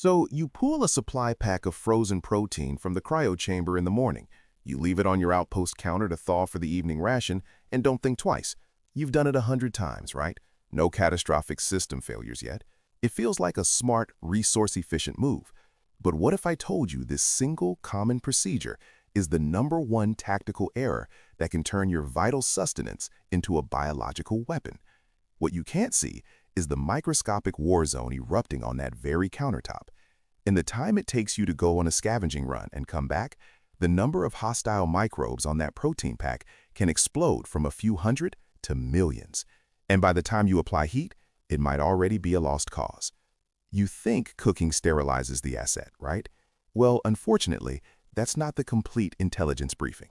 So you pull a supply pack of frozen protein from the cryo chamber in the morning. You leave it on your outpost counter to thaw for the evening ration and don't think twice. You've done it 100 times, right? No catastrophic system failures yet. It feels like a smart, resource-efficient move. But what if I told you this single common procedure is the #1 tactical error that can turn your vital sustenance into a biological weapon? What you can't see is the microscopic war zone erupting on that very countertop. In the time it takes you to go on a scavenging run and come back, the number of hostile microbes on that protein pack can explode from a few hundred to millions. And by the time you apply heat, it might already be a lost cause. You think cooking sterilizes the asset, right? Well, unfortunately, that's not the complete intelligence briefing.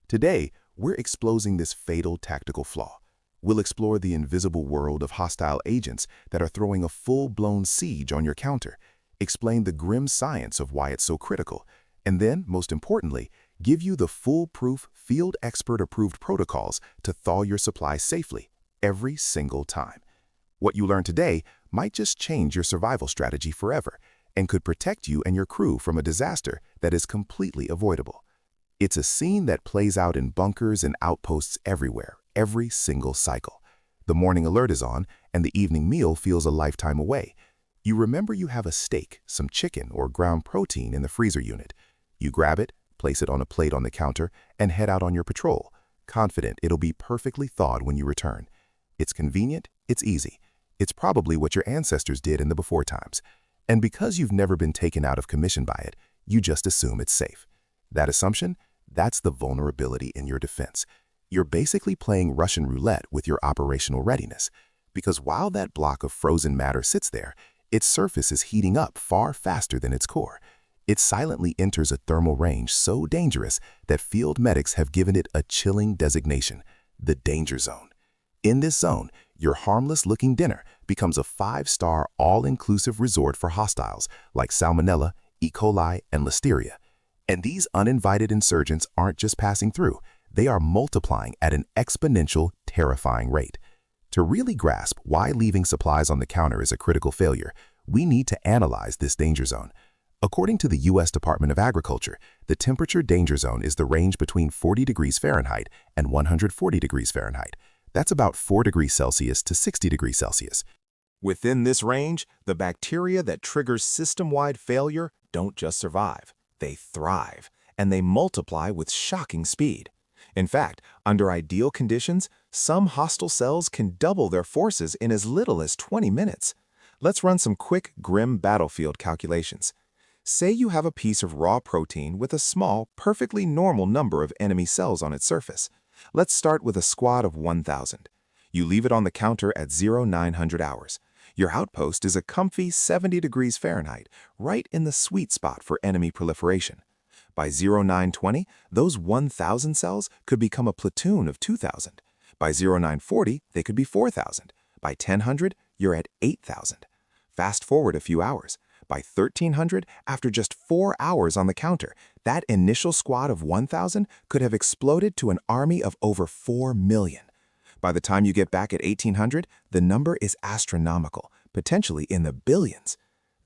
Today, we're exposing this fatal tactical flaw. We'll explore the invisible world of hostile agents that are throwing a full-blown siege on your counter, explain the grim science of why it's so critical, and then, most importantly, give you the foolproof, field expert-approved protocols to thaw your supply safely every single time. What you learn today might just change your survival strategy forever and could protect you and your crew from a disaster that is completely avoidable. It's a scene that plays out in bunkers and outposts everywhere, every single cycle. The morning alert is on, and the evening meal feels a lifetime away. You remember you have a steak, some chicken, or ground protein in the freezer unit. You grab it, place it on a plate on the counter, and head out on your patrol, confident it'll be perfectly thawed when you return. It's convenient, it's easy. It's probably what your ancestors did in the before times. And because you've never been taken out of commission by it, you just assume it's safe. That assumption, that's the vulnerability in your defense. You're basically playing Russian roulette with your operational readiness. Because while that block of frozen matter sits there, its surface is heating up far faster than its core. It silently enters a thermal range so dangerous that field medics have given it a chilling designation, the danger zone. In this zone, your harmless-looking dinner becomes a 5-star, all-inclusive resort for hostiles like Salmonella, E. coli, and Listeria. And these uninvited insurgents aren't just passing through, they are multiplying at an exponential, terrifying rate. To really grasp why leaving supplies on the counter is a critical failure, we need to analyze this danger zone. According to the U.S. Department of Agriculture, the temperature danger zone is the range between 40 degrees Fahrenheit and 140 degrees Fahrenheit. That's about 4 degrees Celsius to 60 degrees Celsius. Within this range, the bacteria that triggers system-wide failure don't just survive, they thrive, and they multiply with shocking speed. In fact, under ideal conditions, some hostile cells can double their forces in as little as 20 minutes. Let's run some quick, grim battlefield calculations. Say you have a piece of raw protein with a small, perfectly normal number of enemy cells on its surface. Let's start with a squad of 1,000. You leave it on the counter at 0900 hours. Your outpost is a comfy 70 degrees Fahrenheit, right in the sweet spot for enemy proliferation. By 0920, those 1,000 cells could become a platoon of 2,000. By 0940, they could be 4,000. By 1000, you're at 8,000. Fast forward a few hours. By 1300, after just 4 hours on the counter, that initial squad of 1,000 could have exploded to an army of over 4 million. By the time you get back at 1800, the number is astronomical, potentially in the billions.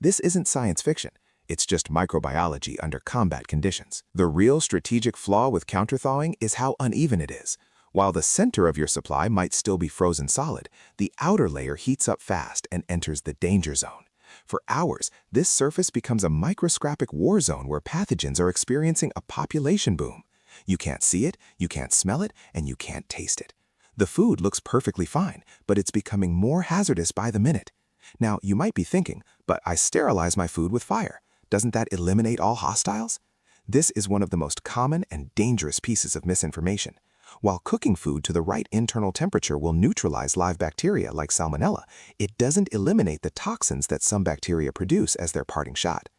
This isn't science fiction. It's just microbiology under combat conditions. The real strategic flaw with counterthawing is how uneven it is. While the center of your supply might still be frozen solid, the outer layer heats up fast and enters the danger zone. For hours, this surface becomes a microscopic war zone where pathogens are experiencing a population boom. You can't see it, you can't smell it, and you can't taste it. The food looks perfectly fine, but it's becoming more hazardous by the minute. Now, you might be thinking, but I sterilize my food with fire. Doesn't that eliminate all hostiles? This is one of the most common and dangerous pieces of misinformation. While cooking food to the right internal temperature will neutralize live bacteria like Salmonella, it doesn't eliminate the toxins that some bacteria produce as their parting shot.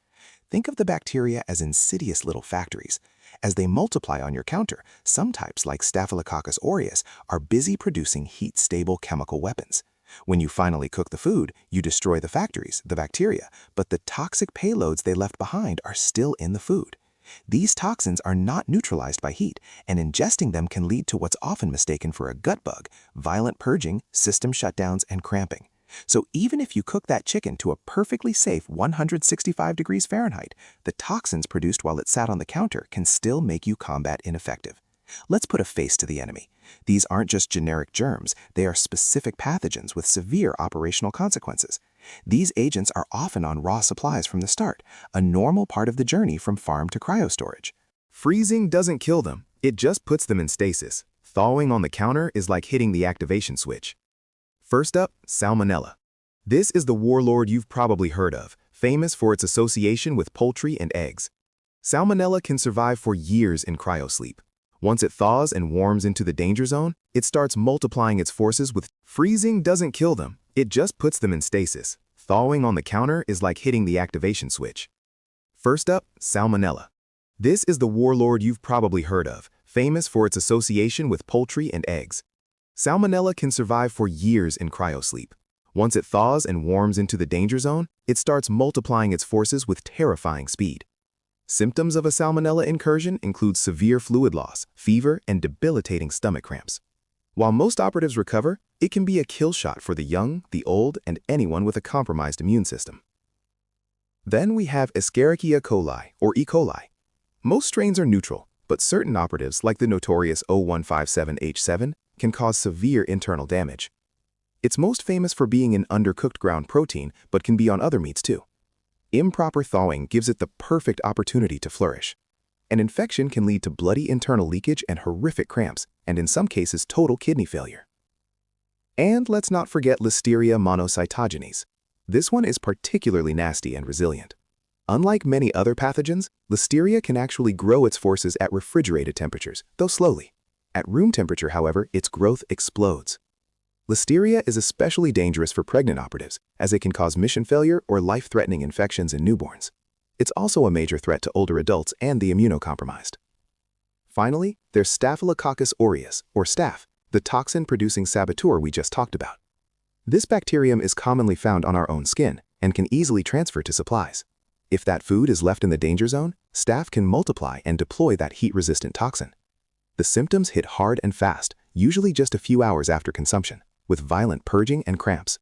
Think of the bacteria as insidious little factories. As they multiply on your counter, some types like Staphylococcus aureus are busy producing heat-stable chemical weapons. When you finally cook the food, you destroy the factories, the bacteria, but the toxic payloads they left behind are still in the food. These toxins are not neutralized by heat, and ingesting them can lead to what's often mistaken for a gut bug, violent purging, system shutdowns, and cramping. So even if you cook that chicken to a perfectly safe 165 degrees Fahrenheit, the toxins produced while it sat on the counter can still make you combat ineffective. Let's put a face to the enemy. These aren't just generic germs, they are specific pathogens with severe operational consequences. These agents are often on raw supplies from the start, a normal part of the journey from farm to cryostorage. Freezing doesn't kill them, it just puts them in stasis. Thawing on the counter is like hitting the activation switch. First up, Salmonella. This is the warlord you've probably heard of, famous for its association with poultry and eggs. Salmonella can survive for years in cryosleep. Once it thaws and warms into the danger zone, it starts multiplying its forces with freezing doesn't kill them, it just puts them in stasis. Thawing on the counter is like hitting the activation switch. First up, Salmonella. This is the warlord you've probably heard of, famous for its association with poultry and eggs. Salmonella can survive for years in cryosleep. Once it thaws and warms into the danger zone, it starts multiplying its forces with terrifying speed. Symptoms of a Salmonella incursion include severe fluid loss, fever, and debilitating stomach cramps. While most operatives recover, it can be a kill shot for the young, the old, and anyone with a compromised immune system. Then we have Escherichia coli, or E. coli. Most strains are neutral, but certain operatives, like the notorious O157H7, can cause severe internal damage. It's most famous for being an undercooked ground protein, but can be on other meats too. Improper thawing gives it the perfect opportunity to flourish. An infection can lead to bloody internal leakage and horrific cramps, and in some cases total kidney failure. And let's not forget Listeria monocytogenes. This one is particularly nasty and resilient. Unlike many other pathogens, Listeria can actually grow its forces at refrigerated temperatures, though slowly. At room temperature, however, its growth explodes. Listeria is especially dangerous for pregnant operatives, as it can cause mission failure or life-threatening infections in newborns. It's also a major threat to older adults and the immunocompromised. Finally, there's Staphylococcus aureus, or staph, the toxin-producing saboteur we just talked about. This bacterium is commonly found on our own skin and can easily transfer to supplies. If that food is left in the danger zone, staph can multiply and deploy that heat-resistant toxin. The symptoms hit hard and fast, usually just a few hours after consumption, with violent purging and cramps.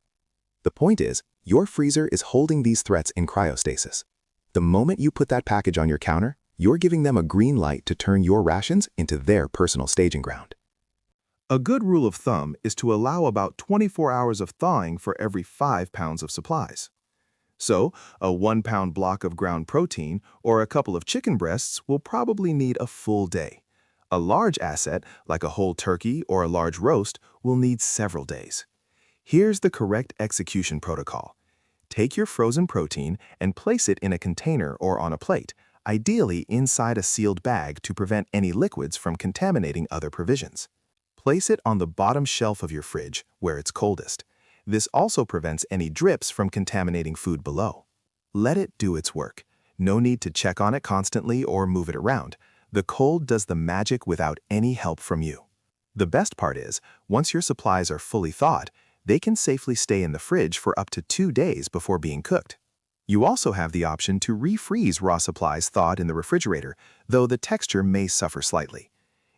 The point is, your freezer is holding these threats in cryostasis. The moment you put that package on your counter, you're giving them a green light to turn your rations into their personal staging ground. A good rule of thumb is to allow about 24 hours of thawing for every 5 pounds of supplies. So, a 1-pound block of ground protein or a couple of chicken breasts will probably need a full day. A large asset, like a whole turkey or a large roast, will need several days. Here's the correct execution protocol. Take your frozen protein and place it in a container or on a plate, ideally inside a sealed bag to prevent any liquids from contaminating other provisions. Place it on the bottom shelf of your fridge, where it's coldest. This also prevents any drips from contaminating food below. Let it do its work. No need to check on it constantly or move it around. The cold does the magic without any help from you. The best part is, once your supplies are fully thawed, they can safely stay in the fridge for up to 2 days before being cooked. You also have the option to refreeze raw supplies thawed in the refrigerator, though the texture may suffer slightly.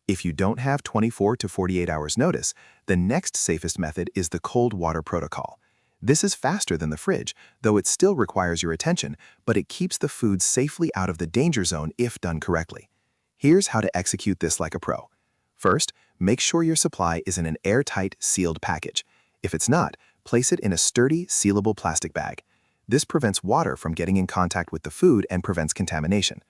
If you don't have 24 to 48 hours notice, the next safest method is the cold water protocol. This is faster than the fridge, though it still requires your attention, but it keeps the food safely out of the danger zone if done correctly. Here's how to execute this like a pro. First, make sure your supply is in an airtight, sealed package. If it's not, place it in a sturdy, sealable plastic bag. This prevents water from getting in contact with the food and prevents contamination.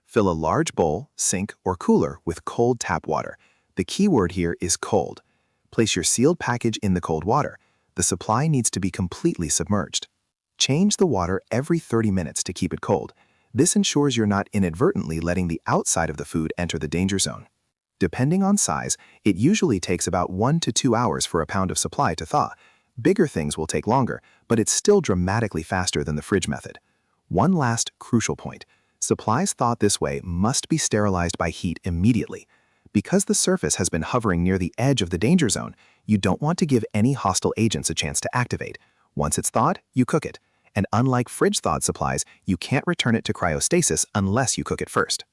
Fill a large bowl, sink, or cooler with cold tap water. The key word here is cold. Place your sealed package in the cold water. The supply needs to be completely submerged. Change the water every 30 minutes to keep it cold. This ensures you're not inadvertently letting the outside of the food enter the danger zone. Depending on size, it usually takes about 1 to 2 hours for a pound of supply to thaw. Bigger things will take longer, but it's still dramatically faster than the fridge method. One last crucial point. Supplies thawed this way must be sterilized by heat immediately. Because the surface has been hovering near the edge of the danger zone, you don't want to give any hostile agents a chance to activate. Once it's thawed, you cook it. And unlike fridge-thawed supplies, you can't return it to cryostasis unless you cook it first.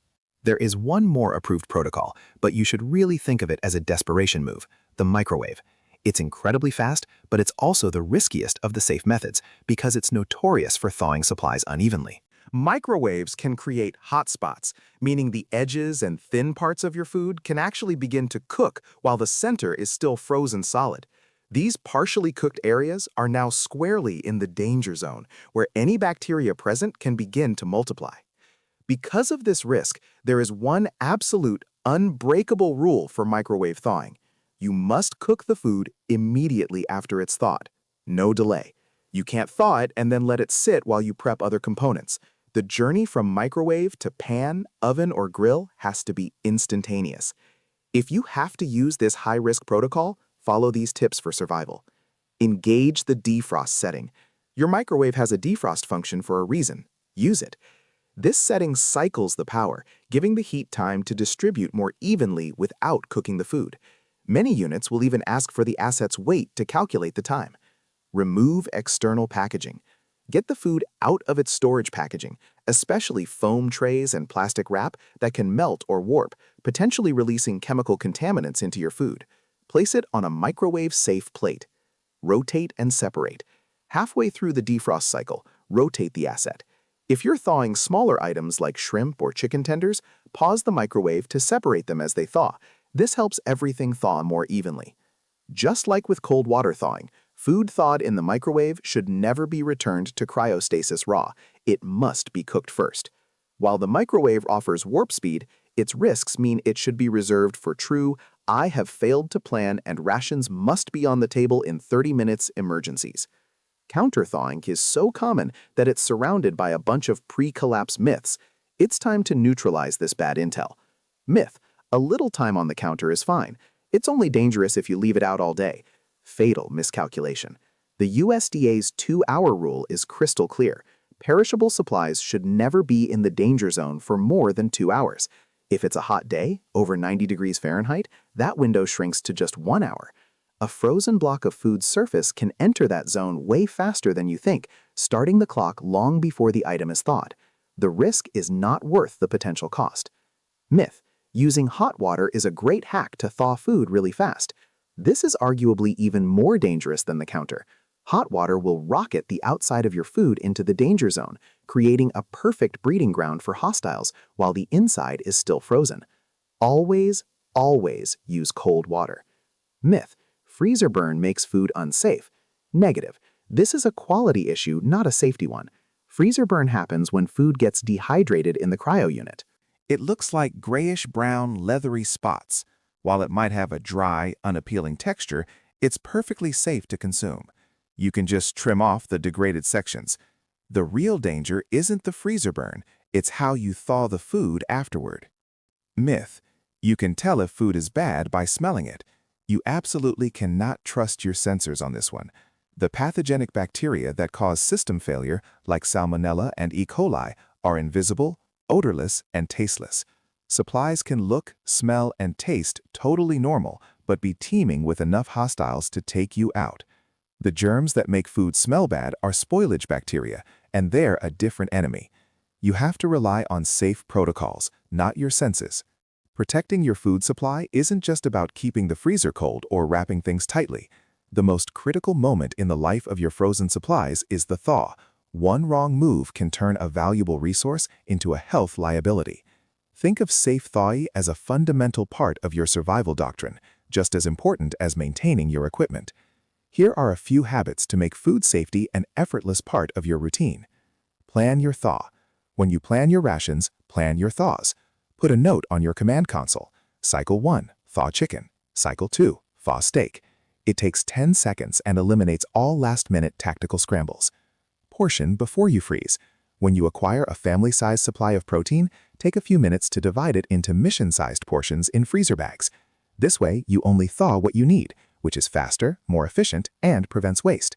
There is one more approved protocol, but you should really think of it as a desperation move, the microwave. It's incredibly fast, but it's also the riskiest of the safe methods because it's notorious for thawing supplies unevenly. Microwaves can create hot spots, meaning the edges and thin parts of your food can actually begin to cook while the center is still frozen solid. These partially cooked areas are now squarely in the danger zone, where any bacteria present can begin to multiply. Because of this risk, there is one absolute, unbreakable rule for microwave thawing. You must cook the food immediately after it's thawed. No delay. You can't thaw it and then let it sit while you prep other components. The journey from microwave to pan, oven, or grill has to be instantaneous. If you have to use this high-risk protocol, follow these tips for survival. Engage the defrost setting. Your microwave has a defrost function for a reason. Use it. This setting cycles the power, giving the heat time to distribute more evenly without cooking the food. Many units will even ask for the asset's weight to calculate the time. Remove external packaging. Get the food out of its storage packaging, especially foam trays and plastic wrap that can melt or warp, potentially releasing chemical contaminants into your food. Place it on a microwave-safe plate. Rotate and separate. Halfway through the defrost cycle, rotate the asset. If you're thawing smaller items like shrimp or chicken tenders, pause the microwave to separate them as they thaw. This helps everything thaw more evenly. Just like with cold water thawing, food thawed in the microwave should never be returned to cryostasis raw. It must be cooked first. While the microwave offers warp speed, its risks mean it should be reserved for true, I have failed to plan and rations must be on the table in 30 minutes emergencies. Counter-thawing is so common that it's surrounded by a bunch of pre-collapse myths. It's time to neutralize this bad intel. Myth: a little time on the counter is fine. It's only dangerous if you leave it out all day. Fatal miscalculation. The USDA's 2-hour rule is crystal clear. Perishable supplies should never be in the danger zone for more than 2 hours. If it's a hot day, over 90 degrees Fahrenheit, that window shrinks to just 1 hour. A frozen block of food's surface can enter that zone way faster than you think, starting the clock long before the item is thawed. The risk is not worth the potential cost. Myth: using hot water is a great hack to thaw food really fast. This is arguably even more dangerous than the counter. Hot water will rocket the outside of your food into the danger zone, creating a perfect breeding ground for hostiles while the inside is still frozen. Always, always use cold water. Myth: freezer burn makes food unsafe. Negative. This is a quality issue, not a safety one. Freezer burn happens when food gets dehydrated in the cryo unit. It looks like grayish-brown, leathery spots. While it might have a dry, unappealing texture, it's perfectly safe to consume. You can just trim off the degraded sections. The real danger isn't the freezer burn, it's how you thaw the food afterward. Myth: you can tell if food is bad by smelling it. You absolutely cannot trust your sensors on this one. The pathogenic bacteria that cause system failure, like Salmonella and E. coli, are invisible, odorless, and tasteless. Supplies can look, smell, and taste totally normal, but be teeming with enough hostiles to take you out. The germs that make food smell bad are spoilage bacteria, and they're a different enemy. You have to rely on safe protocols, not your senses. Protecting your food supply isn't just about keeping the freezer cold or wrapping things tightly. The most critical moment in the life of your frozen supplies is the thaw. One wrong move can turn a valuable resource into a health liability. Think of safe thawing as a fundamental part of your survival doctrine, just as important as maintaining your equipment. Here are a few habits to make food safety an effortless part of your routine. Plan your thaw. When you plan your rations, plan your thaws. Put a note on your command console. Cycle 1, thaw chicken. Cycle 2, thaw steak. It takes 10 seconds and eliminates all last-minute tactical scrambles. Portion before you freeze. When you acquire a family-sized supply of protein, take a few minutes to divide it into mission-sized portions in freezer bags. This way, you only thaw what you need, which is faster, more efficient, and prevents waste.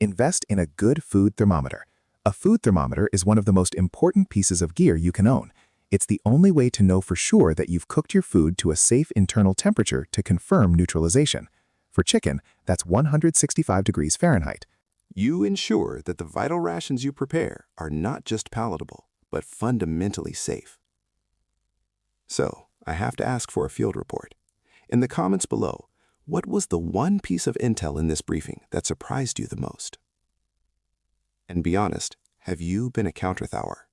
Invest in a good food thermometer. A food thermometer is one of the most important pieces of gear you can own. It's the only way to know for sure that you've cooked your food to a safe internal temperature to confirm neutralization. For chicken, that's 165 degrees Fahrenheit. You ensure that the vital rations you prepare are not just palatable, but fundamentally safe. So, I have to ask for a field report. In the comments below, What was the one piece of intel in this briefing that surprised you the most? And be honest, have you been a counterthrower?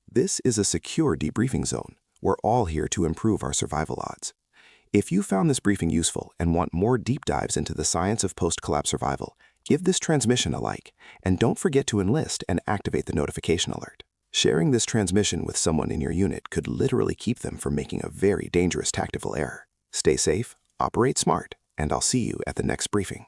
This is a secure debriefing zone. We're all here to improve our survival odds. If you found this briefing useful and want more deep dives into the science of post-collapse survival, give this transmission a like, and don't forget to enlist and activate the notification alert. Sharing this transmission with someone in your unit could literally keep them from making a very dangerous tactical error. Stay safe, operate smart, and I'll see you at the next briefing.